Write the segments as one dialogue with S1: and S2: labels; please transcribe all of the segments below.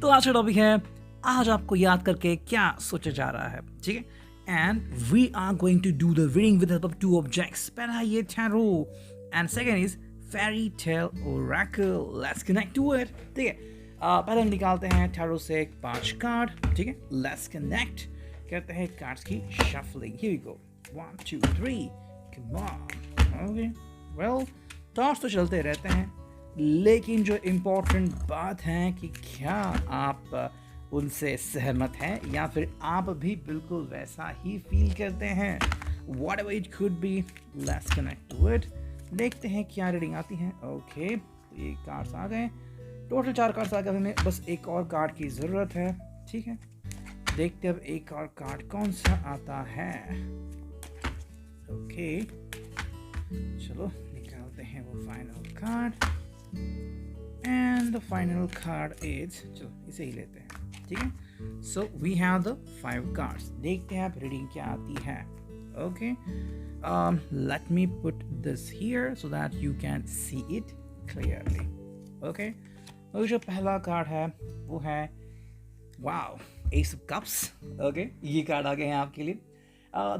S1: तो आज का टॉपिक है, आज आपको याद करके क्या सोचा जा रहा है, ठीक है। And we are going to do the reading with help of two objects. पहला ये tarot and second is fairy tale oracle. Let's connect to it, ठीक है। पहले हम निकालते हैं टैरो से 5 कार्ड, ठीक है। लेट्स कनेक्ट करते हैं कार्ड्स की shuffling. Here we go, 1 2 3, come on. Okay, well toss तो चलते रहते हैं, लेकिन जो इम्पोर्टेंट बात है कि क्या आप उनसे सहमत हैं या फिर आप भी बिल्कुल वैसा ही फील करते हैं। Whatever it could be, let's connect to it. देखते हैं क्या रीडिंग आती है। ओके, तो ये कार्ड्स आ गए, टोटल 4 कार्ड्स आ गए। हमें बस एक और कार्ड की ज़रूरत है, ठीक है। देखते अब एक और कार्ड कौन सा आता है। ओके, चलो निकालते हैं वो final card. And the final card is, चलो इसे ही लेते हैं, ठीक है। So we have the 5 cards. देखते हैं आप रीडिंग क्या आती है। Okay, let me put this here so that you can see it clearly. Okay, और जो पहला कार्ड है वो है, wow, ace of cups. Okay, ये कार्ड आ गए हैं आपके लिए।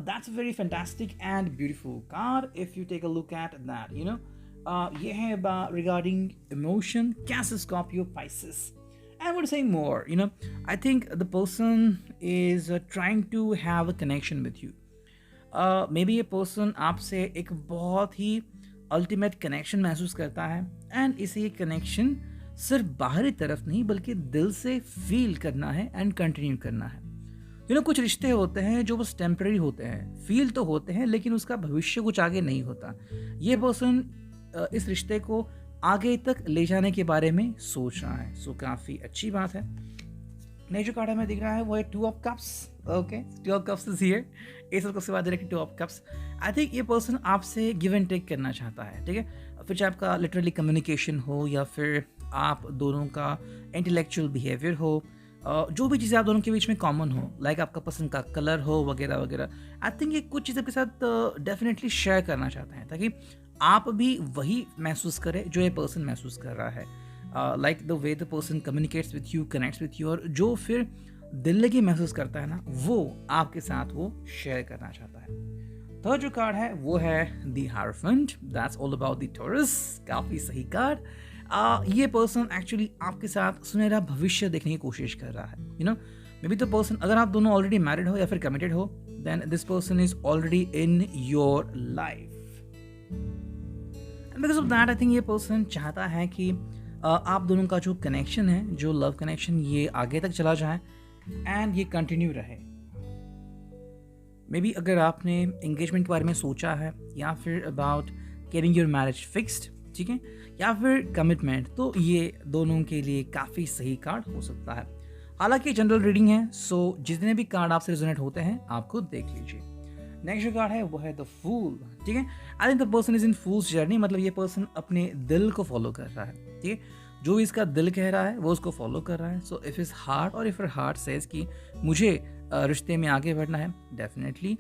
S1: That's a very fantastic and beautiful card. If you take a look at that, you know, ये है regarding emotion, Cancer, Scorpio, Pisces. And I would say more, you know, I think the person is trying to have a connection with you. Maybe a person आपसे एक बहुत ही ultimate connection महसूस करता है, and इसे ये connection सिर्फ बाहरी तरफ नहीं बल्कि दिल से फील करना है एंड कंटिन्यू करना है। कुछ रिश्ते होते हैं जो बस टेम्पररी होते हैं, फील तो होते हैं लेकिन उसका भविष्य कुछ आगे नहीं होता। ये पर्सन इस रिश्ते को आगे तक ले जाने के बारे में सोच रहा है, सो काफ़ी अच्छी बात है। नई जो कार्ड हमें दिख रहा है वो है 2 of cups. Okay, 2 of cups is here. इस सबसे बाद direct 2 of cups. I think ये पर्सन आपसे गिव एंड टेक करना चाहता है, ठीक है। फिर चाहे आपका लिटरली कम्युनिकेशन हो या फिर आप दोनों का इंटेलेक्चुअल बिहेवियर हो, जो भी चीज़ें आप दोनों के बीच में कॉमन हो, लाइक आपका पसंद का कलर हो वगैरह वगैरह। आई थिंक ये कुछ चीज़ें के साथ डेफिनेटली शेयर करना चाहते हैं ताकि आप भी वही महसूस करें जो ये पर्सन महसूस कर रहा है। Like the way the person communicates with you, connects with you, और जो फिर दिल लगी महसूस करता है ना, वो आपके साथ वो शेयर करना चाहता है। तो जो कार्ड है वो है the hierophant. That's all about the taurus. काफ़ी सही कार्ड। ये पर्सन एक्चुअली आपके साथ सुनहरा भविष्य देखने की कोशिश कर रहा है। You know, may be the person, अगर आप दोनों ऑलरेडी मैरिड हो या फिर कमिटेड हो, then this person is already in your life. Because of that I think ये पर्सन चाहता है कि आप दोनों का जो कनेक्शन है, जो लव कनेक्शन, ये आगे तक चला जाए एंड ये कंटिन्यू रहे। मे बी अगर आपने एंगेजमेंट के बारे में सोचा है या फिर about getting your marriage fixed, ठीक है, या फिर कमिटमेंट, तो ये दोनों के लिए काफ़ी सही कार्ड हो सकता है। हालांकि जनरल रीडिंग है, सो जितने भी कार्ड आपसे रिजोनेट होते हैं आप खुद देख लीजिए। नेक्स्ट जो कार्ड है वो है द फूल, ठीक है। I think the person is in fools journey, मतलब ये पर्सन अपने दिल को फॉलो कर रहा है, ठीक है। जो भी इसका दिल कह रहा है वो उसको फॉलो कर रहा है। सो इफ इज हार्ट और इफ हार्ट सेज कि मुझे रिश्ते में आगे बढ़ना है, डेफिनेटली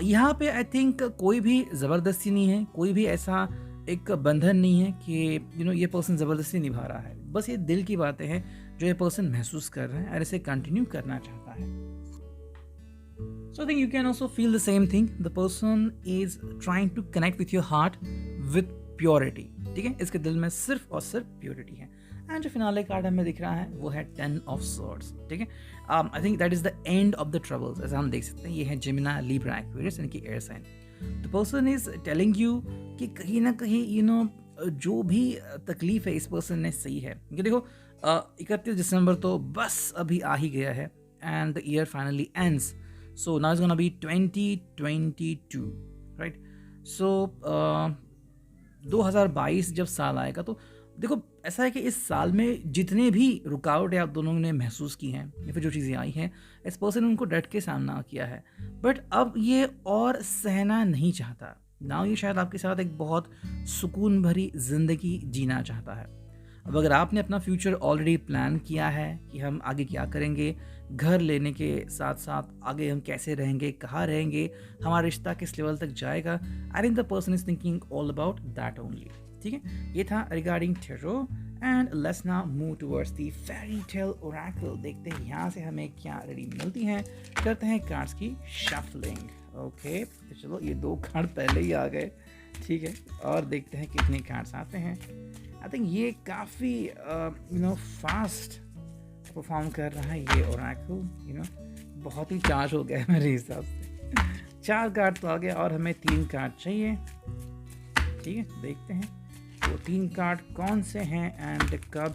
S1: यहाँ पे आई थिंक कोई भी ज़बरदस्ती नहीं है, कोई भी ऐसा एक बंधन नहीं है कि ये पर्सन ज़बरदस्ती निभा रहा है। बस ये दिल की बातें हैं जो ये पर्सन महसूस कर रहा है और इसे कंटिन्यू करना चाहता है। So I think you can also feel the same thing. The person is trying to connect with your heart with purity, ठीक है। इसके दिल में सिर्फ और सिर्फ प्योरिटी है। एंड जो फिनाले कार्ड हमें दिख रहा है वो है 10 ऑफ स्वॉर्ड्स, ठीक है। I think that is the end of the troubles. ऐसा हम देख सकते हैं, ये है जिमिना, लिब्रा, एक्वेरियस, इनकी air sign. The person is telling you कि कहीं ना कहीं जो भी तकलीफ है इस पर्सन ने सही है, क्योंकि देखो 31 दिसंबर तो बस अभी आ ही गया है and the year finally ends. So now is gonna be 2022, right. So 2022 जब साल आएगा तो देखो ऐसा है कि इस साल में जितने भी रुकावटें आप दोनों ने महसूस की हैं या फिर जो चीज़ें आई हैं, इस पर्सन ने उनको डट के सामना किया है। बट अब ये और सहना नहीं चाहता ना, ये शायद आपके साथ एक बहुत सुकून भरी ज़िंदगी जीना चाहता है। अब अगर आपने अपना फ्यूचर ऑलरेडी प्लान किया है कि हम आगे क्या करेंगे, घर लेने के साथ साथ आगे हम कैसे रहेंगे, कहाँ रहेंगे, हमारा रिश्ता किस लेवल तक जाएगा, I think the person is thinking all about that only, ठीक है। ये था regarding tarot and let's now move towards the fairy tale Oracle. देखते हैं यहाँ से हमें क्या रीडिंग मिलती है। करते हैं कार्ड्स की शफलिंग। ओके, तो चलो ये 2 कार्ड पहले ही आ गए, ठीक है, और देखते हैं कितने कार्ड्स आते हैं। आई थिंक ये काफ़ी फास्ट परफॉर्म कर रहा है ये ओरेकल, बहुत ही चार्ज हो गया है मेरे हिसाब से। 4 कार्ड तो आ गया और हमें 3 कार्ड चाहिए, ठीक है। देखते हैं वो 3 कार्ड कौन से हैं एंड कब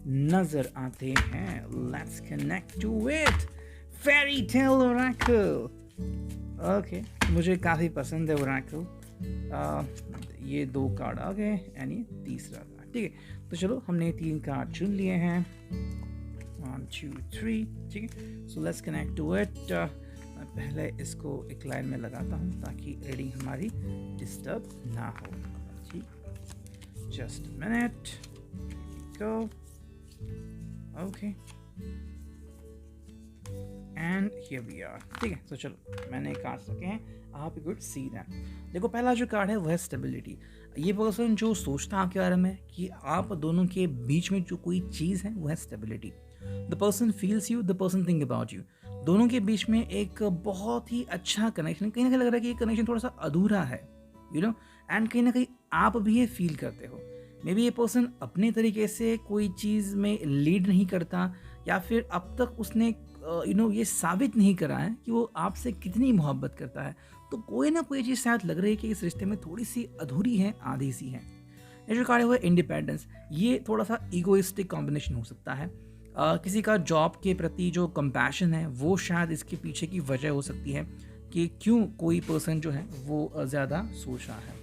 S1: नजर आते हैं। Let's connect to it. Fairy tale oracle. Okay, मुझे काफ़ी पसंद है ओरेकल। ये 2 कार्ड आ गए एंड ये तीसरा कार्ड, ठीक है। तो चलो हमने 3 कार्ड चुन लिए हैं, 1 2 3, ठीक है। So let's connect to it. मैं पहले इसको एक लाइन में लगाता हूँ ताकि रीडिंग हमारी डिस्टर्ब ना हो, ठीक। Just minute, go. Okay and here we are, ठीक है। तो चलो मैंने कार्ड्स रखे हैं, आप कुड सी दैट। देखो पहला जो कार्ड है वो है स्टेबिलिटी। ये पर्सन जो सोचता है आपके बारे में कि आप दोनों के बीच में जो कोई चीज़ है वो है stability. The person feels you, the person think about you. दोनों के बीच में एक बहुत ही अच्छा कनेक्शन, कहीं ना कहीं लग रहा है कि ये कनेक्शन थोड़ा सा अधूरा है, एंड कहीं ना कहीं आप भी ये फील करते हो। मे बी ये पर्सन अपने तरीके से कोई चीज़ में लीड नहीं करता, या फिर अब तक उसने ये साबित नहीं करा है कि वो आपसे कितनी मोहब्बत करता है। तो कोई ना कोई चीज़ शायद लग रही है कि इस रिश्ते में थोड़ी सी अधूरी है, आधी सी है। ये जो कार्ड है वो इंडिपेंडेंस। ये थोड़ा सा ईगोइस्टिक कॉम्बिनेशन हो सकता है। किसी का जॉब के प्रति जो कंपैशन है वो शायद इसके पीछे की वजह हो सकती है कि क्यों कोई पर्सन जो है वो ज़्यादा सोच रहा है।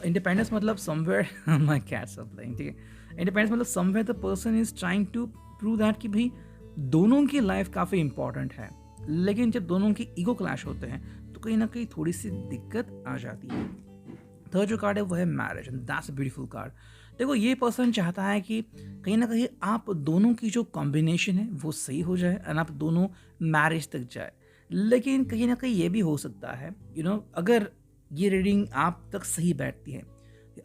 S1: इंडिपेंडेंस मतलब somewhere my cats are playing, ठीक है। इंडिपेंडेंस मतलब somewhere the person is trying to prove that कि भाई दोनों की लाइफ काफ़ी इंपॉर्टेंट है, लेकिन जब दोनों की ईगो क्लैश होते हैं तो कहीं ना कहीं थोड़ी सी दिक्कत आ जाती है। थर्ड जो कार्ड है वो है marriage, and that's a beautiful card. देखो ये पर्सन चाहता है कि कहीं ना कहीं आप दोनों की जो कॉम्बिनेशन है वो सही हो जाए एंड आप दोनों मैरिज तक जाए। लेकिन कहीं ना कहीं ये भी हो सकता है अगर ये रीडिंग आप तक सही बैठती है,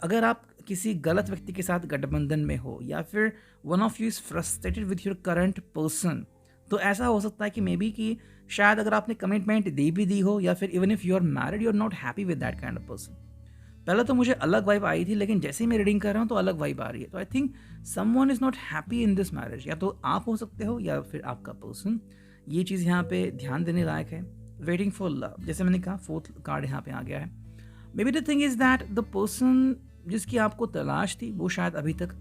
S1: अगर आप किसी गलत व्यक्ति के साथ गठबंधन में हो, या फिर one of you is frustrated with your current person, तो ऐसा हो सकता है कि मे बी कि शायद अगर आपने कमिटमेंट दे भी दी हो, या फिर even if you are married you are not happy with that kind of person. पहले तो मुझे अलग वाइब आई थी, लेकिन जैसे ही मैं रीडिंग कर रहा हूँ तो अलग वाइब आ रही है। तो I think someone is not happy in this marriage. या तो आप हो सकते हो या फिर आपका पर्सन। ये चीज़ यहाँ पे ध्यान देने लायक है। वेटिंग फॉर लव, जैसे मैंने कहा 4th कार्ड यहाँ पे आ गया है। May be the thing is that the person जिसकी आपको तलाश थी वो शायद अभी तक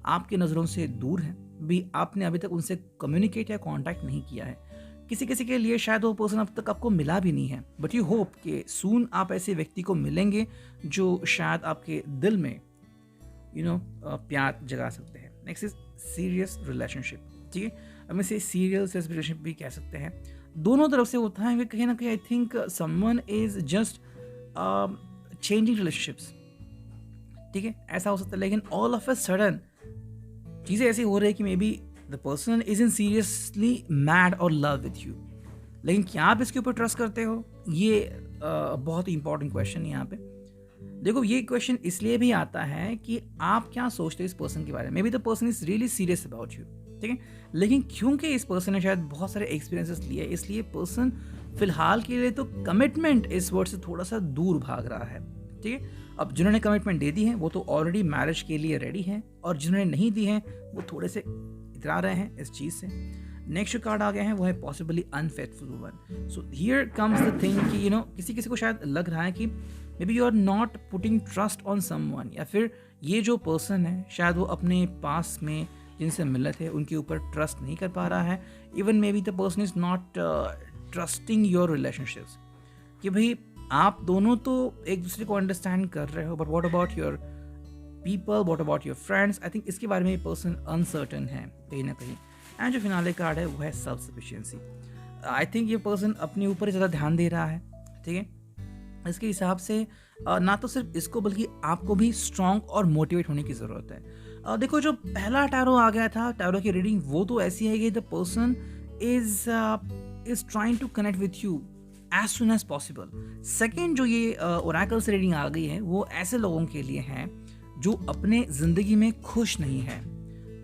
S1: आपकी नज़रों से दूर है, भी आपने अभी तक उनसे कम्युनिकेट या कांटेक्ट नहीं किया है। किसी किसी के लिए शायद वो पर्सन अब तक आपको मिला भी नहीं है, बट यू होप कि सून आप ऐसे व्यक्ति को मिलेंगे जो शायद आपके दिल में प्यार जगा सकते हैं। नेक्स्ट इज सीरियस रिलेशनशिप, ठीक है। अब इसे सीरियस रिलेशनशिप भी कह सकते हैं। दोनों तरफ से होता है, कहीं ना कहीं I think someone is just changing relationships, ठीक है। ऐसा हो सकता है, लेकिन ऑल ऑफ अ सडन चीज़ें ऐसी हो रही है कि may be the person is in seriously mad और लव विथ यू। लेकिन क्या आप इसके ऊपर ट्रस्ट करते हो, ये बहुत ही इंपॉर्टेंट क्वेश्चन है यहाँ पे। देखो ये क्वेश्चन इसलिए भी आता है कि आप क्या सोचते हो इस पर्सन के बारे में। May be the person is really serious about you, ठीक है, लेकिन क्योंकि इस पर्सन ने शायद बहुत सारे एक्सपीरियंसेस लिए, इसलिए पर्सन फिलहाल के लिए तो कमिटमेंट इस वर्ड से थोड़ा सा दूर भाग रहा है, ठीक है। अब जिन्होंने कमिटमेंट दे दी है वो तो ऑलरेडी मैरिज के लिए रेडी हैं, और जिन्होंने नहीं दी है वो थोड़े से इतरा रहे हैं इस चीज़ से। नेक्स्ट कार्ड आ गया है वो है possibly unfaithful one. So here comes the thing कि किसी किसी को शायद लग रहा है कि maybe you are not putting trust on someone, या फिर ये जो पर्सन है शायद वो अपने पास में जिनसे मिले थे उनके ऊपर ट्रस्ट नहीं कर पा रहा है। Even may be the person is not trusting your relationships, कि भाई आप दोनों तो एक दूसरे को अंडरस्टैंड कर रहे हो, but what about your people, what about your friends. I think इसके बारे में ये पर्सन अनसर्टन है कहीं ना कहीं। एंड जो फिनाले कार्ड है वो है सेल्फ सफिशिएंसी। आई थिंक ये पर्सन अपने ऊपर ज़्यादा ध्यान दे रहा है, ठीक है। इसके हिसाब से ना तो सिर्फ इसको बल्कि आपको भी स्ट्रॉन्ग और मोटिवेट होने की ज़रूरत है। देखो जो पहला टैरो आ गया था, टैरो की रीडिंग वो तो ऐसी है कि the person is trying to connect with you as soon as possible. Second जो ये ओरेकल से रीडिंग आ गई है वो ऐसे लोगों के लिए है जो अपने ज़िंदगी में खुश नहीं है,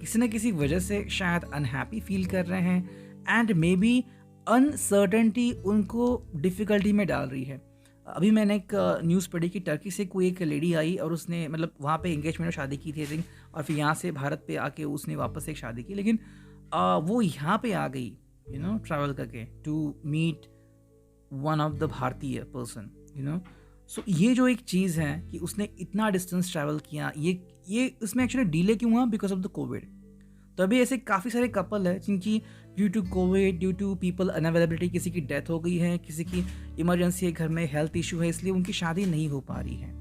S1: किसी न किसी वजह से शायद अनहैप्पी फील कर रहे हैं एंड मे बी अनसर्टेनिटी उनको डिफ़िकल्टी में डाल रही है। अभी मैंने एक न्यूज़ पढ़ी कि टर्की से कोई एक लेडी आई और उसने मतलब वहाँ पे एंगेजमेंट और शादी की थी आई थिंक, और फिर यहाँ से भारत पे आके उसने वापस एक शादी की, लेकिन वो यहाँ पे आ गई ट्रैवल करके to meet one of the भारतीय पर्सन सो ये जो एक चीज़ है कि उसने इतना डिस्टेंस ट्रैवल किया, ये उसमें एक्चुअली डिले क्यों हुआ? Because of the covid. तो अभी ऐसे काफ़ी सारे कपल है जिनकी due to covid, due to people unavailability, किसी की डेथ हो गई है, किसी की इमरजेंसी है, घर में हेल्थ इशू है, इसलिए उनकी शादी नहीं हो पा रही है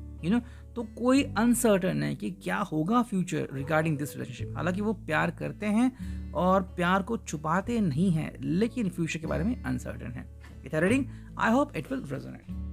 S1: तो कोई अनसर्टन है कि क्या होगा फ्यूचर रिगार्डिंग दिस रिलेशनशिप। हालांकि वो प्यार करते हैं और प्यार को छुपाते नहीं हैं, लेकिन फ्यूचर के बारे में अनसर्टन है। It reading, I hope it will resonate.